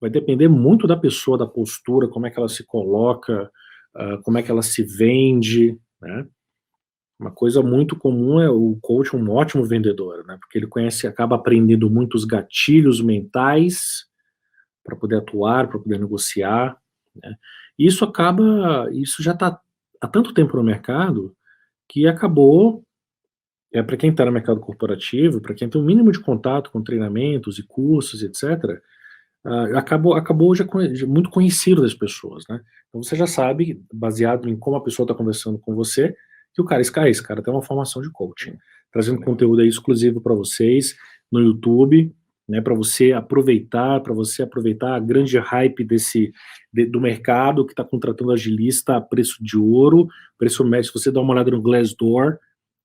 vai depender muito da pessoa, da postura, como é que ela se coloca, como é que ela se vende, né? Uma coisa muito comum é o coach um ótimo vendedor, né? Porque ele conhece, acaba aprendendo muitos gatilhos mentais para poder atuar, para poder negociar, né? E isso já está há tanto tempo no mercado que acabou, para quem está no mercado corporativo, para quem tem um mínimo de contato com treinamentos e cursos, etc., acabou já muito conhecido das pessoas, né? Então você já sabe, baseado em como a pessoa está conversando com você, que esse cara tem uma formação de coaching, trazendo conteúdo aí exclusivo para vocês no YouTube, né? Para você aproveitar a grande hype do mercado que está contratando agilista a preço de ouro, preço médio. Se você dá uma olhada no Glassdoor,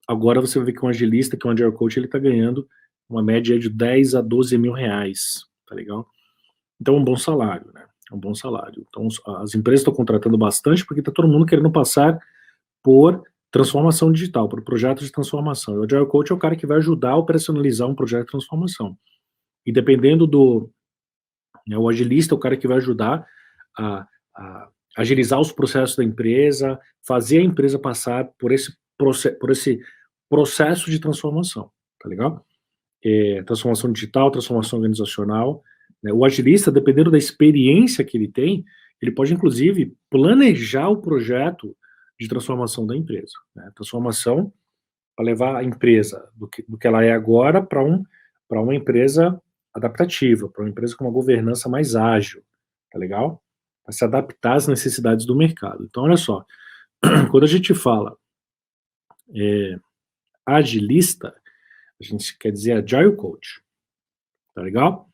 agora você vai ver que um agilista, que é um agile coach, ele está ganhando uma média de 10 a 12 mil reais, tá legal? Então, um bom salário, né? Um bom salário. Então, as empresas estão contratando bastante porque está todo mundo querendo passar por transformação digital, por projetos de transformação. E o Agile Coach é o cara que vai ajudar a operacionalizar um projeto de transformação. E dependendo né, o agilista é o cara que vai ajudar a agilizar os processos da empresa, fazer a empresa passar por esse processo de transformação, tá legal? Transformação digital, transformação organizacional, né? O agilista, dependendo da experiência que ele tem, ele pode, inclusive, planejar o projeto de transformação da empresa, né? Transformação para levar a empresa do que ela é agora para uma empresa adaptativa, para uma empresa com uma governança mais ágil, tá legal? Para se adaptar às necessidades do mercado. Então, olha só, quando a gente fala agilista, a gente quer dizer Agile Coach, tá legal?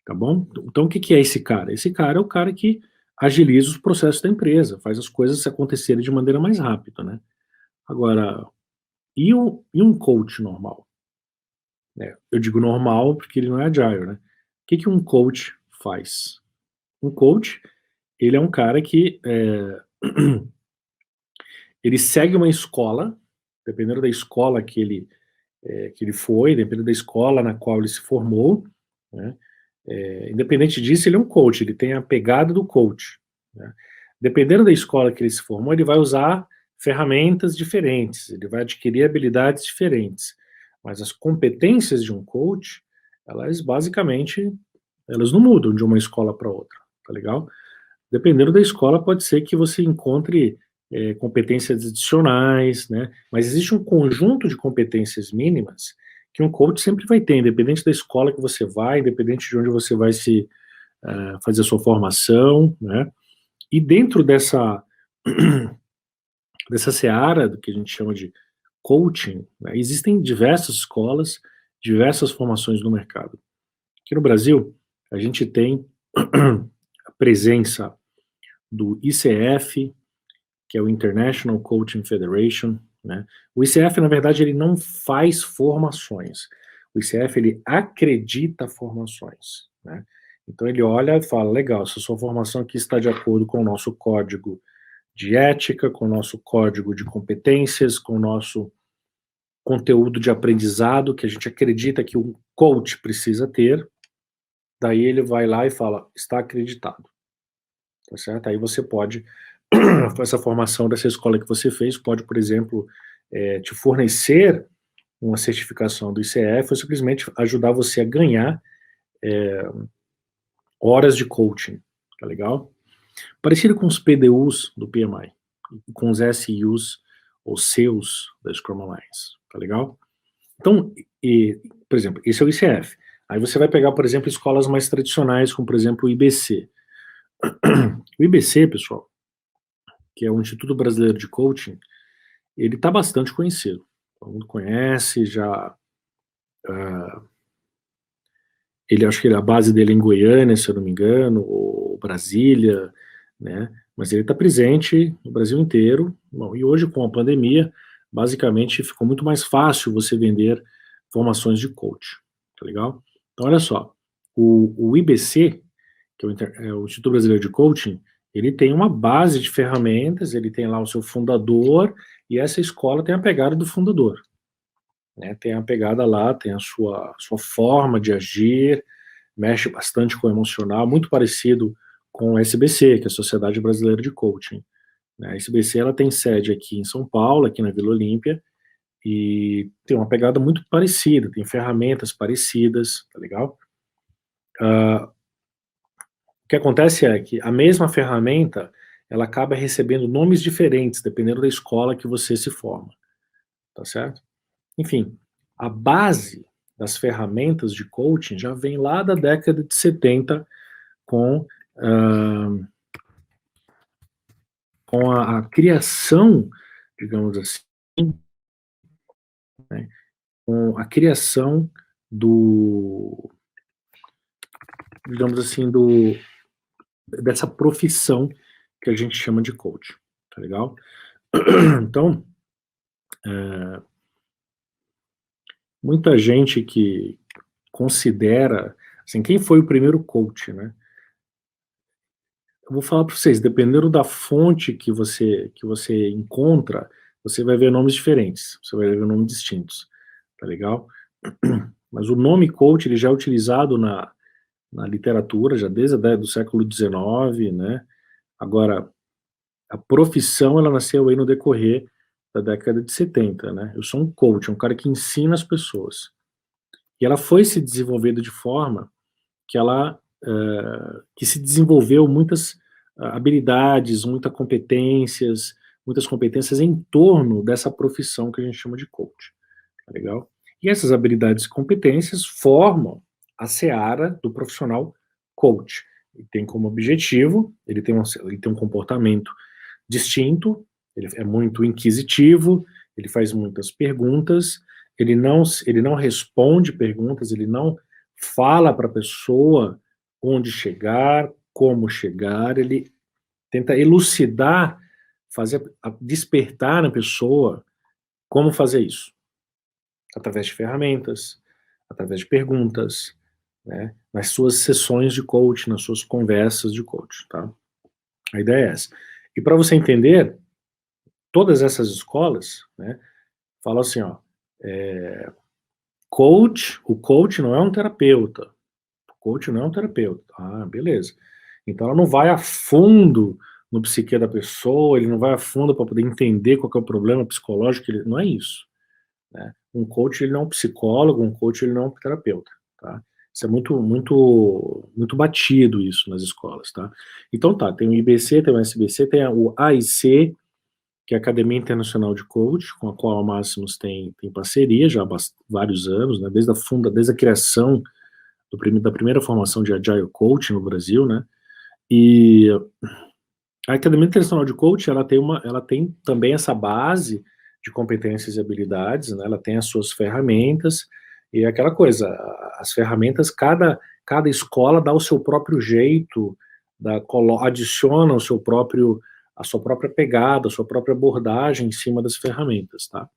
Tá bom? Então, o que é esse cara? Esse cara é o cara que agiliza os processos da empresa, faz as coisas acontecerem de maneira mais rápida, né? Agora, e um coach normal? Né? Eu digo normal porque ele não é agile, né? O que um coach faz? Um coach, ele é um cara que ele segue uma escola, dependendo da escola que ele foi, dependendo da escola na qual ele se formou, né? Independente disso, ele é um coach, ele tem a pegada do coach, né? Dependendo da escola que ele se formou, ele vai usar ferramentas diferentes, ele vai adquirir habilidades diferentes, mas as competências de um coach, elas basicamente, elas não mudam de uma escola para outra, tá legal? Dependendo da escola, pode ser que você encontre competências adicionais, né? Mas existe um conjunto de competências mínimas que um coach sempre vai ter, independente da escola que você vai, independente de onde você vai fazer a sua formação, né? E dentro dessa seara do que a gente chama de coaching, né, existem diversas escolas, diversas formações no mercado. Aqui no Brasil, a gente tem a presença do ICF, que é o International Coaching Federation, né? O ICF, na verdade, ele não faz formações. O ICF, ele acredita formações, né? Então ele olha e fala, legal, essa sua formação aqui está de acordo com o nosso código de ética, com o nosso código de competências, com o nosso conteúdo de aprendizado que a gente acredita que um coach precisa ter. Daí ele vai lá e fala, está acreditado, tá certo? Aí você pode, essa formação dessa escola que você fez, pode, por exemplo, te fornecer uma certificação do ICF ou simplesmente ajudar você a ganhar horas de coaching, tá legal? Parecido com os PDUs do PMI, com os SUs ou seus da Scrum Alliance, tá legal? Então, por exemplo, esse é o ICF. Aí você vai pegar, por exemplo, escolas mais tradicionais, como, por exemplo, o IBC. O IBC, pessoal, que é o Instituto Brasileiro de Coaching, ele está bastante conhecido. Todo mundo conhece, já... acho que a base dele é em Goiânia, se eu não me engano, ou Brasília, né? Mas ele está presente no Brasil inteiro. Bom, e hoje, com a pandemia, basicamente ficou muito mais fácil você vender formações de coach, tá legal? Então, olha só, o IBC, que é o Instituto Brasileiro de Coaching, ele tem uma base de ferramentas, ele tem lá o seu fundador, e essa escola tem a pegada do fundador, né? Tem a pegada lá, tem a sua forma de agir, mexe bastante com o emocional, muito parecido com a SBC, que é a Sociedade Brasileira de Coaching. A SBC ela tem sede aqui em São Paulo, aqui na Vila Olímpia, e tem uma pegada muito parecida, tem ferramentas parecidas, tá legal? O que acontece é que a mesma ferramenta, ela acaba recebendo nomes diferentes, dependendo da escola que você se forma, tá certo? Enfim, a base das ferramentas de coaching já vem lá da década de 70 com, com a criação, digamos assim, né, com a criação do, digamos assim, dessa profissão que a gente chama de coach, tá legal? Então, muita gente que considera, assim, quem foi o primeiro coach, né? Eu vou falar para vocês, dependendo da fonte que você encontra, você vai ver nomes diferentes, você vai ver nomes distintos, tá legal? Mas o nome coach, ele já é utilizado na literatura, já desde a década do século XIX, né? Agora, a profissão, ela nasceu aí no decorrer da década de 70, né? Eu sou um coach, um cara que ensina as pessoas. E ela foi se desenvolvendo de forma que ela que se desenvolveu muitas habilidades, muitas competências em torno dessa profissão que a gente chama de coach, tá legal? E essas habilidades e competências formam a seara do profissional coach. Ele tem como objetivo, ele tem um comportamento distinto, ele é muito inquisitivo, ele faz muitas perguntas, ele não responde perguntas, ele não fala para a pessoa onde chegar, como chegar, ele tenta elucidar, despertar na pessoa como fazer isso, através de ferramentas, através de perguntas, né, nas suas sessões de coach, nas suas conversas de coach, tá? A ideia é essa. E para você entender, todas essas escolas, né, falam assim, ó, o coach não é um terapeuta. O coach não é um terapeuta. Ah, beleza. Então ela não vai a fundo no psique da pessoa, ele não vai a fundo para poder entender qual que é o problema psicológico, não é isso, né? Um coach, ele não é um psicólogo, um coach, ele não é um terapeuta, tá? Isso é muito batido isso nas escolas, tá? Então tá, tem o IBC, tem o SBC, tem o AIC, que é a Academia Internacional de Coach, com a qual a Máximos tem parceria já há vários anos, né, desde a criação da primeira formação de Agile Coach no Brasil, né, e a Academia Internacional de Coach, ela tem também essa base de competências e habilidades, né, ela tem as suas ferramentas, e é aquela coisa, as ferramentas, cada escola dá o seu próprio jeito, adiciona a sua própria pegada, a sua própria abordagem em cima das ferramentas, tá?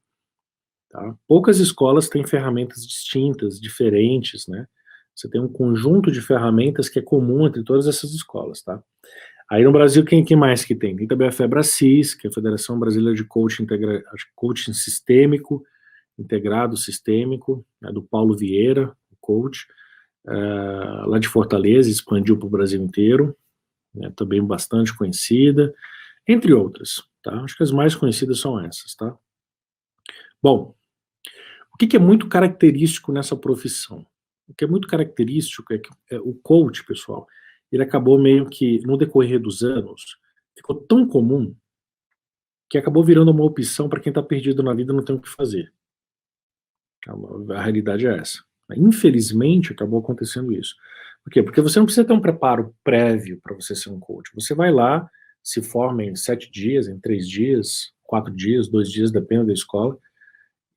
Poucas escolas têm ferramentas distintas, diferentes, né? Você tem um conjunto de ferramentas que é comum entre todas essas escolas, tá? Aí no Brasil, quem mais que tem? Tem também a FEBRACIS, que é a Federação Brasileira de Coaching Sistêmico, Integrado Sistêmico, né, do Paulo Vieira, coach, lá de Fortaleza, expandiu para o Brasil inteiro, né, também bastante conhecida, entre outras, tá? Acho que as mais conhecidas são essas, tá? Bom, o que é muito característico nessa profissão? O que é muito característico é que o coach, pessoal, ele acabou meio que, no decorrer dos anos, ficou tão comum que acabou virando uma opção para quem está perdido na vida e não tem o que fazer. A realidade é essa. Infelizmente, acabou acontecendo isso. Por quê? Porque você não precisa ter um preparo prévio para você ser um coach. Você vai lá, se forma em 7 dias, em 3 dias, 4 dias, 2 dias, depende da escola,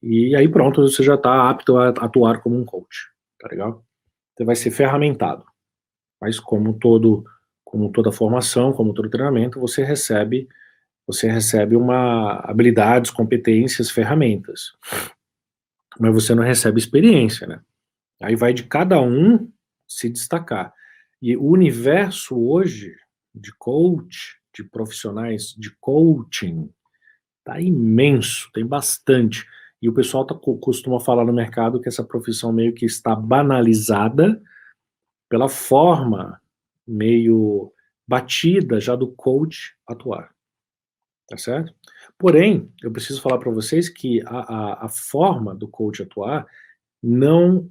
e aí pronto, você já está apto a atuar como um coach, tá legal? Você vai ser ferramentado, mas como toda formação, como todo treinamento, você recebe uma habilidades, competências, ferramentas, mas você não recebe experiência, né? Aí vai de cada um se destacar. E o universo hoje de coach, de profissionais de coaching, tá imenso, tem bastante. E o pessoal costuma falar no mercado que essa profissão meio que está banalizada, pela forma meio batida já do coach atuar, tá certo? Porém, eu preciso falar para vocês que a forma do coach atuar não,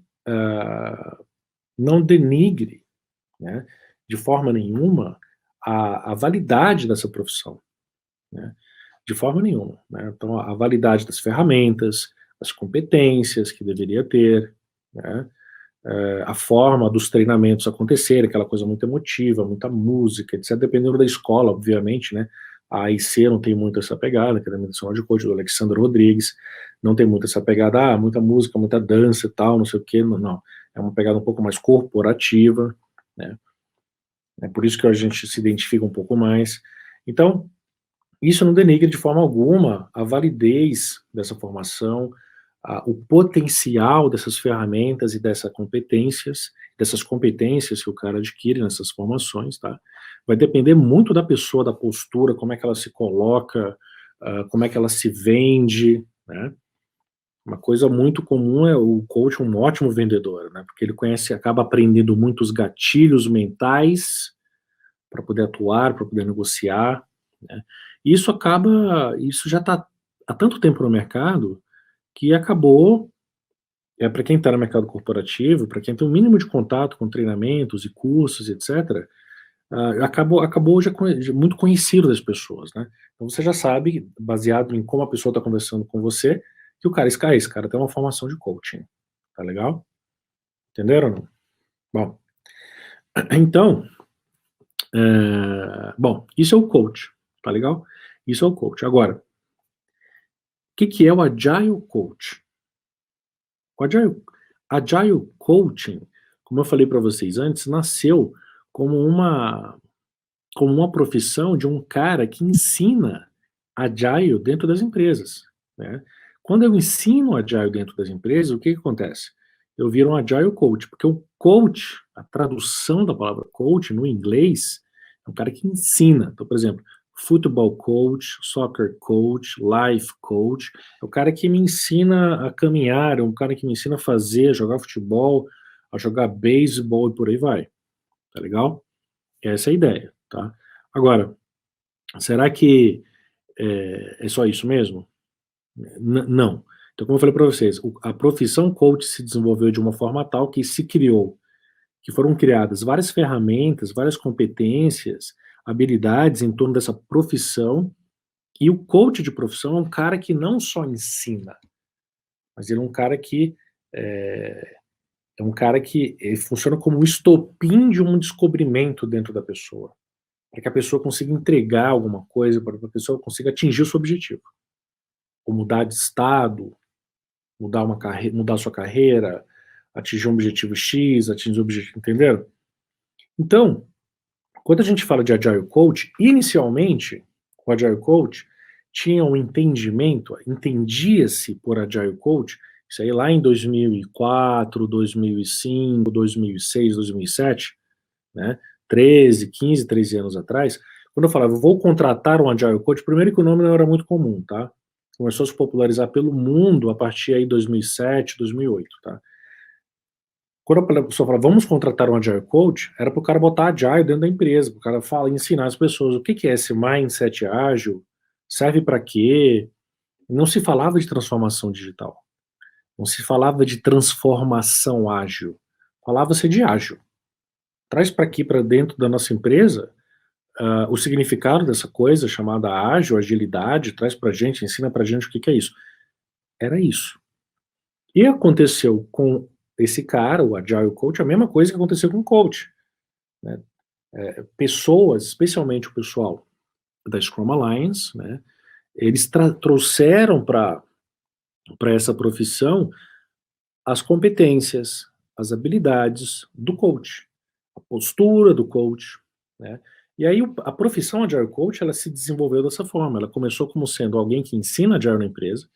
não denigre, né, de forma nenhuma a validade dessa profissão, né, de forma nenhuma, né? Então, a validade das ferramentas, as competências que deveria ter, né, a forma dos treinamentos acontecerem, aquela coisa muito emotiva, muita música, etc., dependendo da escola, obviamente, né? A AIC não tem muito essa pegada, que é da Nacional de Coach, do Alexandre Rodrigues, não tem muito essa pegada, muita música, muita dança e tal, não sei o quê, não. É uma pegada um pouco mais corporativa, né? É por isso que a gente se identifica um pouco mais. Então, isso não denigre de forma alguma a validez dessa formação, o potencial dessas ferramentas e dessas competências que o cara adquire nessas formações, tá? Vai depender muito da pessoa, da postura, como é que ela se coloca, como é que ela se vende, né? Uma coisa muito comum é o coach um ótimo vendedor, né? Porque ele conhece, acaba aprendendo muitos gatilhos mentais para poder atuar, para poder negociar, né? E isso já está há tanto tempo no mercado que acabou, para quem está no mercado corporativo, para quem tem um mínimo de contato com treinamentos e cursos, etc., acabou já muito conhecido das pessoas, né? Então você já sabe, baseado em como a pessoa está conversando com você, que esse cara tem uma formação de coaching, tá legal? Entenderam ou não? Bom, então, bom, isso é o coach, tá legal? Isso é o coach. Agora, o que é o Agile Coach? O Agile Coaching, como eu falei para vocês antes, nasceu como uma profissão de um cara que ensina Agile dentro das empresas, né? Quando eu ensino Agile dentro das empresas, o que acontece? Eu viro um Agile Coach, porque o coach, a tradução da palavra coach no inglês, é um cara que ensina. Então, por exemplo, football coach, soccer coach, life coach, é o cara que me ensina a caminhar, é um cara que me ensina a fazer, a jogar futebol, a jogar beisebol e por aí vai. Tá legal? Essa é a ideia, tá? Agora, será que é só isso mesmo? Não. Então, como eu falei para vocês, a profissão coach se desenvolveu de uma forma tal que foram criadas várias ferramentas, várias competências, habilidades em torno dessa profissão, e o coach de profissão é um cara que não só ensina, mas ele é, é um cara que ele funciona como um estopim de um descobrimento dentro da pessoa, para que a pessoa consiga entregar alguma coisa, para que a pessoa consiga atingir o seu objetivo, ou mudar de estado, mudar sua carreira, atingir um objetivo X, atingir um objetivo, entenderam? Então, quando a gente fala de Agile Coach, inicialmente, o Agile Coach tinha um entendimento, entendia-se por Agile Coach, isso aí lá em 2004, 2005, 2006, 2007, né? 13 anos atrás, quando eu falava, vou contratar um Agile Coach, primeiro que o nome não era muito comum, tá? Começou a se popularizar pelo mundo a partir aí de 2007, 2008, tá? Quando a pessoa fala, vamos contratar um Agile Coach, era para o cara botar Agile dentro da empresa, para o cara ensinar as pessoas o que é esse mindset ágil, serve para quê. Não se falava de transformação digital, não se falava de transformação ágil, falava-se de ágil. Traz para aqui, para dentro da nossa empresa, o significado dessa coisa chamada ágil, agilidade, traz para a gente, ensina para a gente o que é isso. Era isso. E aconteceu com esse cara, o Agile Coach, a mesma coisa que aconteceu com o coach, né? Pessoas, especialmente o pessoal da Scrum Alliance, né, eles trouxeram para essa profissão as competências, as habilidades do coach, a postura do coach, né? E aí a profissão Agile Coach, ela se desenvolveu dessa forma, ela começou como sendo alguém que ensina Agile na empresa,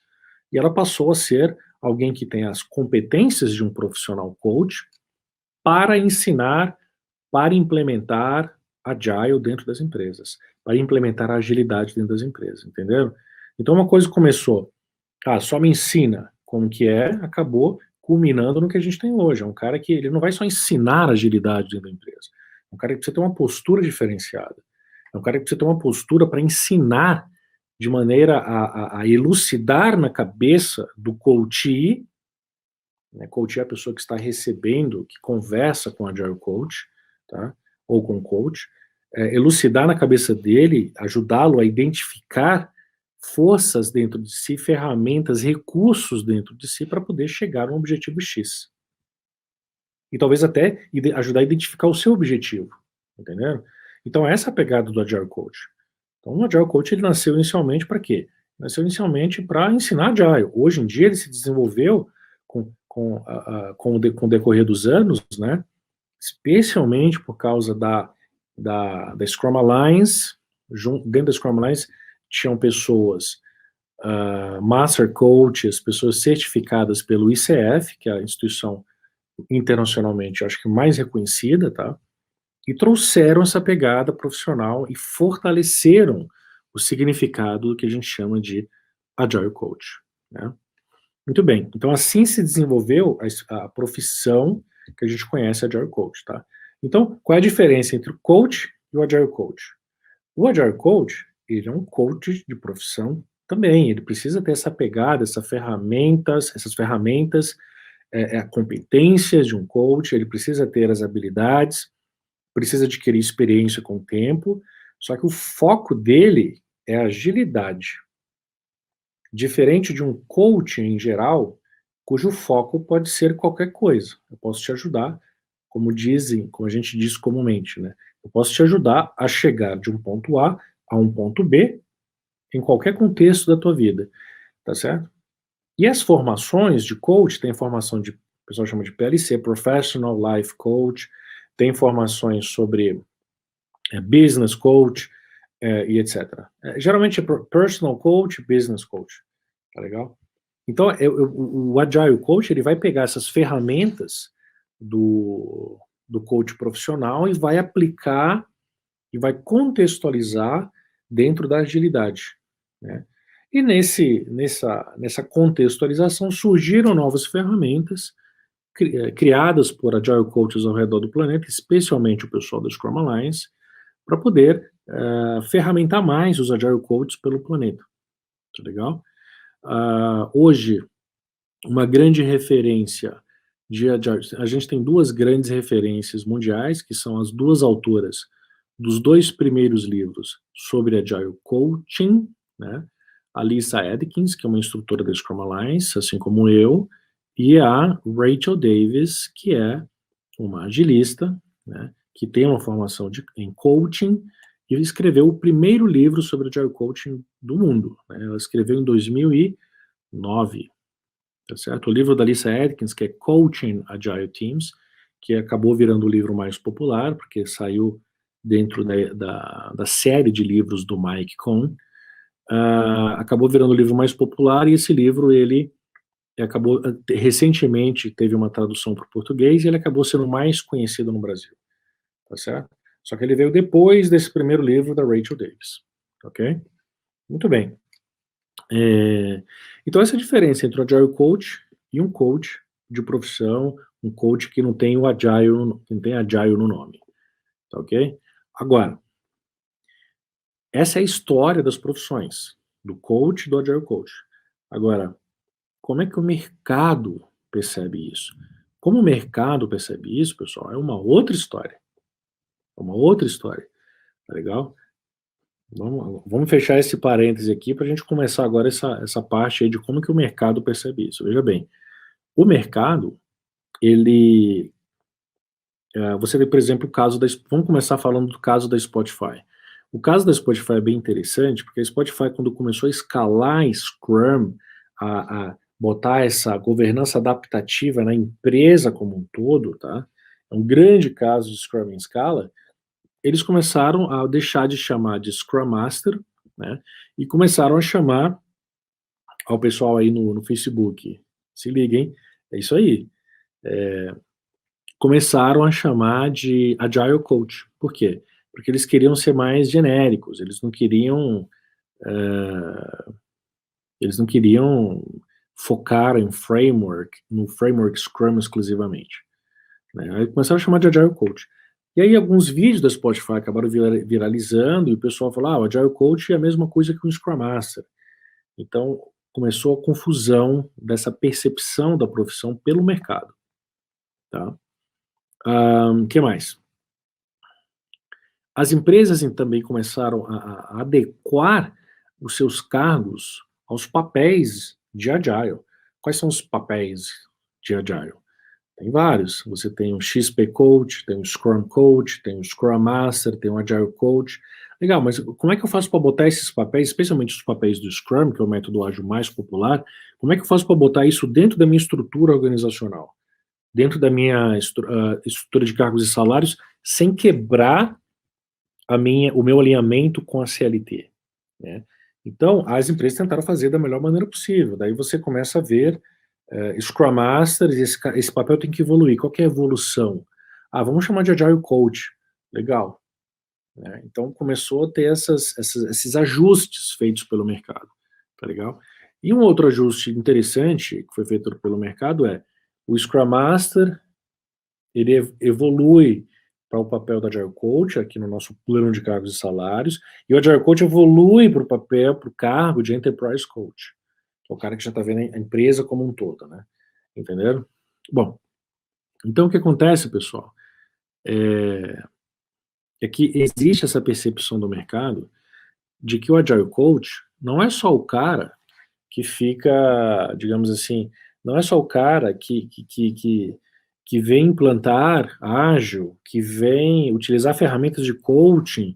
e ela passou a ser alguém que tem as competências de um profissional coach para ensinar, para implementar Agile dentro das empresas, para implementar a agilidade dentro das empresas, entenderam? Então uma coisa começou, só me ensina como que é, acabou, culminando no que a gente tem hoje. É um cara que ele não vai só ensinar agilidade dentro da empresa. É um cara que precisa ter uma postura diferenciada. É um cara que precisa ter uma postura para ensinar de maneira a elucidar na cabeça do coachee, né? Coach é a pessoa que está recebendo, que conversa com o Agile Coach, tá? Ou com o coach, elucidar na cabeça dele, ajudá-lo a identificar forças dentro de si, ferramentas, recursos dentro de si para poder chegar a um objetivo X. E talvez até ajudar a identificar o seu objetivo, entendeu? Então essa é a pegada do Agile Coach. Então o Agile Coach ele nasceu inicialmente para quê? Nasceu inicialmente para ensinar Agile. Hoje em dia ele se desenvolveu com o decorrer dos anos, né? Especialmente por causa da Scrum Alliance. Dentro da Scrum Alliance tinham pessoas, Master Coaches, pessoas certificadas pelo ICF, que é a instituição internacionalmente, acho que mais reconhecida, tá? E trouxeram essa pegada profissional e fortaleceram o significado do que a gente chama de Agile Coach, né? Muito bem, então assim se desenvolveu a profissão que a gente conhece, Agile Coach, tá? Então, qual é a diferença entre o Coach e o Agile Coach? O Agile Coach, ele é um coach de profissão também, ele precisa ter essa pegada, essas ferramentas, competências de um coach, ele precisa ter as habilidades, precisa adquirir experiência com o tempo, só que o foco dele é a agilidade. Diferente de um coach em geral, cujo foco pode ser qualquer coisa. Eu posso te ajudar, como a gente diz comumente, né? Eu posso te ajudar a chegar de um ponto A a um ponto B em qualquer contexto da tua vida, tá certo? E as formações de coach, tem formação o pessoal chama de PLC, Professional Life Coach, tem formações sobre Business Coach e etc. Geralmente é Personal Coach, Business Coach, tá legal? Então, o Agile Coach, ele vai pegar essas ferramentas do coach profissional e vai aplicar e vai contextualizar dentro da agilidade, né? E nessa contextualização surgiram novas ferramentas criadas por Agile Coaches ao redor do planeta, especialmente o pessoal da Scrum Alliance, para poder ferramentar mais os Agile Coaches pelo planeta. Tá legal? Hoje, uma grande referência de Agile, a gente tem duas grandes referências mundiais, que são as duas autoras dos dois primeiros livros sobre Agile Coaching, né? A Lisa Atkins, que é uma instrutora da Scrum Alliance, assim como eu, e a Rachel Davis, que é uma agilista, né, que tem uma formação em coaching, e escreveu o primeiro livro sobre Agile Coaching do mundo, né? Ela escreveu em 2009, tá certo? O livro da Lisa Atkins, que é Coaching Agile Teams, que acabou virando o livro mais popular, porque saiu dentro da série de livros do Mike Cohn, acabou virando o livro mais popular, e esse livro, ele acabou, recentemente, teve uma tradução para o português, e ele acabou sendo mais conhecido no Brasil, tá certo? Só que ele veio depois desse primeiro livro da Rachel Davis, ok? Muito bem. Então essa é a diferença entre o Agile Coach e um coach de profissão, um coach que não tem o Agile, que não tem Agile no nome, tá ok? Agora, essa é a história das profissões, do coach e do Agile Coach. Agora, como é que o mercado percebe isso? Como o mercado percebe isso, pessoal, é uma outra história. É uma outra história, tá legal? Vamos fechar esse parêntese aqui para a gente começar agora essa parte aí de como que o mercado percebe isso. Veja bem, o mercado, ele... você vê, por exemplo, o caso da... Vamos começar falando do caso da Spotify. O caso da Spotify é bem interessante, porque a Spotify, quando começou a escalar Scrum, a botar essa governança adaptativa na empresa como um todo, tá? É um grande caso de Scrum em escala. Eles começaram a deixar de chamar de Scrum Master, né? E começaram a chamar ao pessoal aí no Facebook. Se liguem, é isso aí. Começaram a chamar de Agile Coach. Por quê? Porque eles queriam ser mais genéricos, eles não queriam focar no framework Scrum exclusivamente, né? Aí começaram a chamar de Agile Coach. E aí alguns vídeos da Spotify acabaram viralizando, e o pessoal falou, o Agile Coach é a mesma coisa que um Scrum Master. Então, começou a confusão dessa percepção da profissão pelo mercado, tá? Que mais? As empresas também começaram a adequar os seus cargos aos papéis de Agile. Quais são os papéis de Agile? Tem vários. Você tem o XP Coach, tem o Scrum Coach, tem o Scrum Master, tem o Agile Coach. Legal, mas como é que eu faço para botar esses papéis, especialmente os papéis do Scrum, que é o método ágil mais popular, como é que eu faço para botar isso dentro da minha estrutura organizacional? Dentro da minha estrutura de cargos e salários, sem quebrar o meu alinhamento com a CLT, né? Então, as empresas tentaram fazer da melhor maneira possível. Daí você começa a ver Scrum Masters, esse papel tem que evoluir. Qual que é a evolução? Vamos chamar de Agile Coach. Legal. Né? Então, começou a ter esses ajustes feitos pelo mercado. Tá legal? E um outro ajuste interessante que foi feito pelo mercado é o Scrum Master, ele evolui para o papel do Agile Coach, aqui no nosso plano de cargos e salários, e o Agile Coach evolui para o cargo de Enterprise Coach, que é o cara que já está vendo a empresa como um todo, né? Entenderam? Bom, então o que acontece, pessoal, é que existe essa percepção do mercado de que o Agile Coach não é só o cara que fica, digamos assim, não é só o cara que vem implantar ágil, que vem utilizar ferramentas de coaching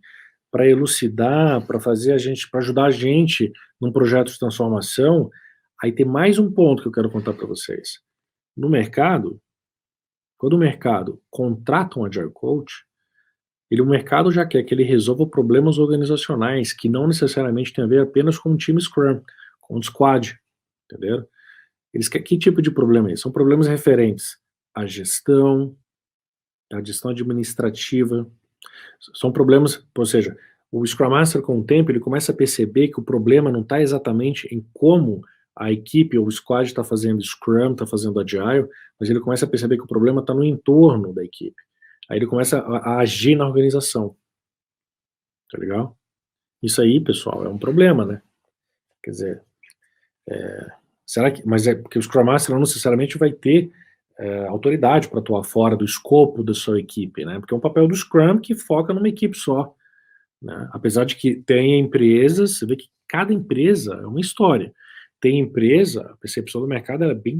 para elucidar, para fazer para ajudar a gente num projeto de transformação. Aí tem mais um ponto que eu quero contar para vocês. No mercado, quando o mercado contrata um Agile Coach, o mercado já quer que ele resolva problemas organizacionais que não necessariamente tem a ver apenas com o time Scrum, com o squad, entendeu? Eles querem que tipo de problema é esse? São problemas referentes à gestão administrativa, são problemas, ou seja, o Scrum Master com o tempo ele começa a perceber que o problema não está exatamente em como a equipe ou o squad está fazendo Scrum, está fazendo Agile, mas ele começa a perceber que o problema está no entorno da equipe. Aí ele começa a agir na organização. Tá legal? Isso aí, pessoal, é um problema, né? Quer dizer, será que... Mas é porque o Scrum Master não necessariamente vai ter autoridade para atuar fora do escopo da sua equipe, né? Porque é um papel do Scrum que foca numa equipe só, né? Apesar de que tem empresas, você vê que cada empresa é uma história. Tem empresa, a percepção do mercado é bem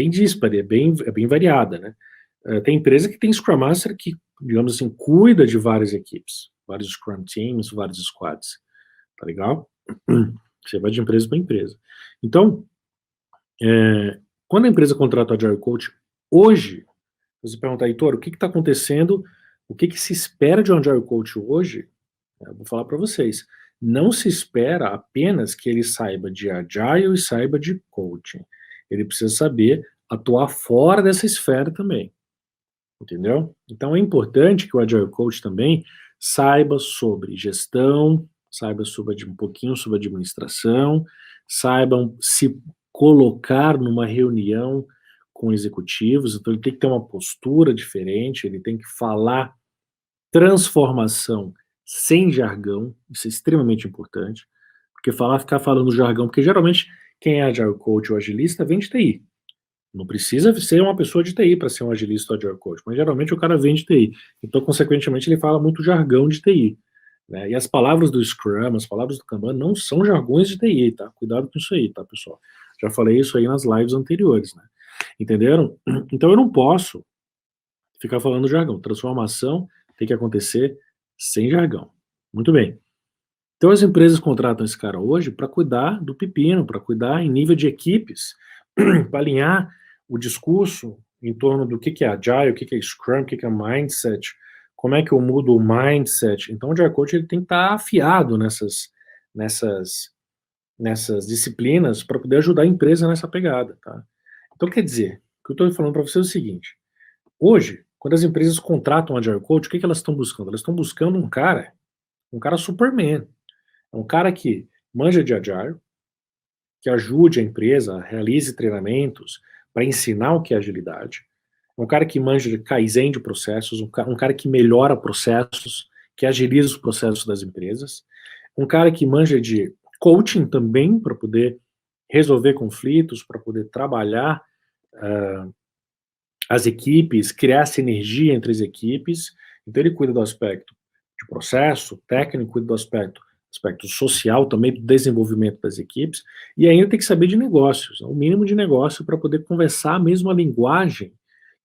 díspare, é bem variada, né? Tem empresa que tem Scrum Master que, digamos assim, cuida de várias equipes, vários Scrum Teams, vários squads, tá legal? Você vai de empresa para empresa. Então, quando a empresa contrata o Agile Coach, hoje, você pergunta, Heitor, o que está acontecendo, o que se espera de um Agile Coach hoje? Eu vou falar para vocês, não se espera apenas que ele saiba de Agile e saiba de Coaching. Ele precisa saber atuar fora dessa esfera também. Entendeu? Então é importante que o Agile Coach também saiba sobre gestão, saiba um pouquinho sobre administração, saibam se colocar numa reunião com executivos, então ele tem que ter uma postura diferente, ele tem que falar transformação sem jargão, isso é extremamente importante, porque ficar falando jargão, porque geralmente quem é Agile Coach ou agilista vem de TI, não precisa ser uma pessoa de TI para ser um agilista ou Agile Coach, mas geralmente o cara vem de TI. Então, consequentemente, ele fala muito jargão de TI. Né? E as palavras do Scrum, as palavras do Kanban não são jargões de TI, tá? Cuidado com isso aí, tá, pessoal? Já falei isso aí nas lives anteriores, né? Entenderam? Então, eu não posso ficar falando jargão. Transformação tem que acontecer sem jargão. Muito bem. Então, as empresas contratam esse cara hoje para cuidar do pepino, para cuidar em nível de equipes, para alinhar o discurso em torno do que é Agile, o que é Scrum, o que é Mindset, como é que eu mudo o Mindset. Então, o Agile Coach ele tem que estar afiado nessas disciplinas para poder ajudar a empresa nessa pegada. Tá? Então, quer dizer, o que eu estou falando para você é o seguinte, hoje, quando as empresas contratam um Agile Coach, o que elas estão buscando? Elas estão buscando um cara Superman, um cara que manja de Agile, que ajude a empresa, realize treinamentos para ensinar o que é agilidade. Um cara que manja de Kaizen de processos, um cara que melhora processos, que agiliza os processos das empresas. Um cara que manja de coaching também, para poder resolver conflitos, para poder trabalhar as equipes, criar sinergia entre as equipes. Então ele cuida do aspecto de processo, técnico, cuida do aspecto social também, do desenvolvimento das equipes, e ainda tem que saber de negócios, o mínimo de negócio para poder conversar a mesma linguagem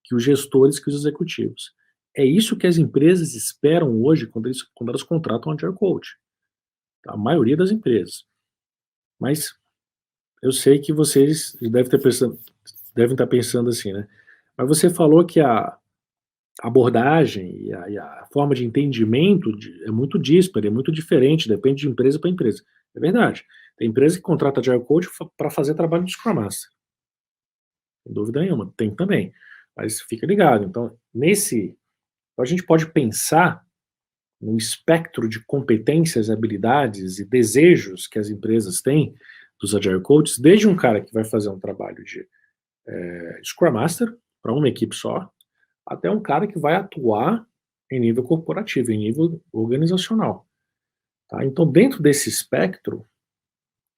que os gestores, que os executivos. É isso que as empresas esperam hoje quando elas contratam um Agile Coach. Tá? A maioria das empresas. Mas eu sei que vocês devem estar pensando assim, né? Mas você falou que a abordagem e a forma de entendimento é muito díspara, é muito diferente, depende de empresa para empresa. É verdade. Tem empresa que contrata Agile Coach para fazer trabalho de Scrum Master. Sem dúvida nenhuma. Tem também. Mas fica ligado. Então, a gente pode pensar no espectro de competências, habilidades e desejos que as empresas têm dos Agile Coaches, desde um cara que vai fazer um trabalho de Scrum Master para uma equipe só, até um cara que vai atuar em nível corporativo, em nível organizacional. Tá? Então, dentro desse espectro,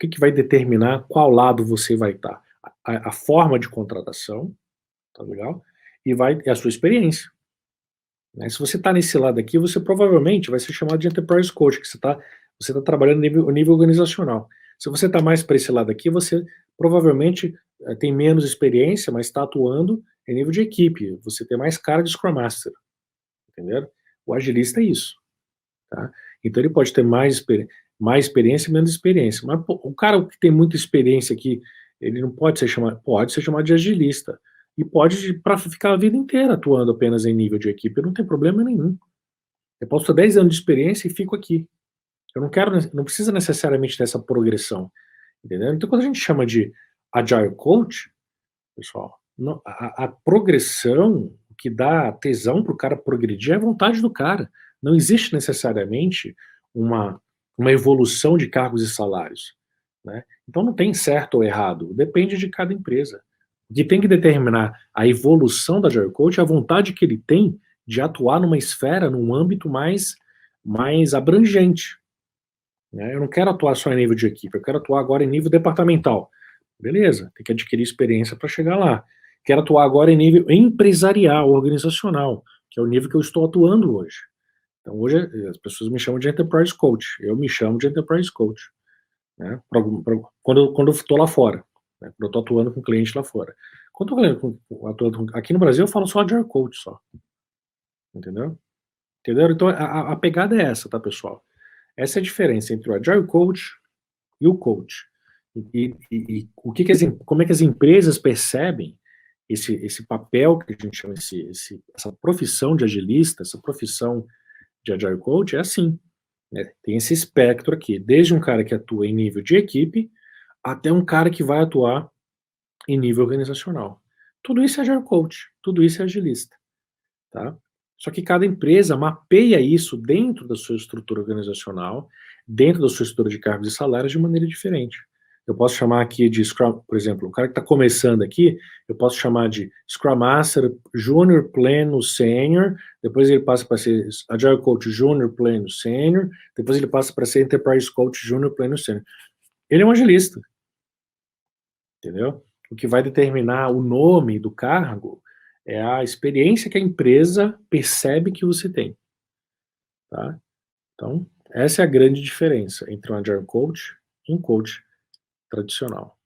o que vai determinar qual lado você vai estar? A forma de contratação, tá legal? E a sua experiência. Né? Se você está nesse lado aqui, você provavelmente vai ser chamado de Enterprise Coach, que você tá trabalhando no nível organizacional. Se você está mais para esse lado aqui, você provavelmente tem menos experiência, mas está atuando em nível de equipe. Você tem mais cara de Scrum Master, entendeu? O agilista é isso, tá? Então ele pode ter mais experiência e menos experiência. Mas pô, o cara que tem muita experiência aqui, ele não pode ser chamado de agilista. E pode para ficar a vida inteira atuando apenas em nível de equipe, não tem problema nenhum. Eu posso ter 10 anos de experiência e fico aqui. Eu não precisa necessariamente dessa progressão, entendeu? Então quando a gente chama de Agile Coach, pessoal, a progressão, o que dá tesão para o cara progredir é a vontade do cara. Não existe necessariamente uma, uma evolução de cargos e salários. Né? Então não tem certo ou errado, depende de cada empresa. O que tem que determinar a evolução da Agile Coach é a vontade que ele tem de atuar numa esfera, num âmbito mais abrangente. Né? Eu não quero atuar só em nível de equipe, eu quero atuar agora em nível departamental. Beleza, tem que adquirir experiência para chegar lá. Quero atuar agora em nível empresarial, organizacional, que é o nível que eu estou atuando hoje. Então, hoje as pessoas me chamam de Enterprise Coach, eu me chamo de Enterprise Coach. Né, quando eu estou lá fora, né, quando eu estou atuando com cliente lá fora. Quando eu estou atuando aqui no Brasil, eu falo só Agile Coach, só. Entendeu? Entendeu? Então, a pegada é essa, tá, pessoal? Essa é a diferença entre o Agile Coach e o Coach. E como é que as empresas percebem esse papel que a gente chama, essa profissão de agilista, essa profissão de Agile Coach, é assim. Né? Tem esse espectro aqui, desde um cara que atua em nível de equipe, até um cara que vai atuar em nível organizacional. Tudo isso é Agile Coach, tudo isso é agilista. Tá? Só que cada empresa mapeia isso dentro da sua estrutura organizacional, dentro da sua estrutura de cargos e salários de maneira diferente. Eu posso chamar aqui de Scrum, por exemplo, o cara que está começando aqui, eu posso chamar de Scrum Master Júnior Pleno Sênior, depois ele passa para ser Agile Coach Júnior Pleno Sênior, depois ele passa para ser Enterprise Coach Júnior Pleno Sênior. Ele é um agilista, entendeu? O que vai determinar o nome do cargo é a experiência que a empresa percebe que você tem. Tá? Então, essa é a grande diferença entre um Agile Coach e um coach tradicional.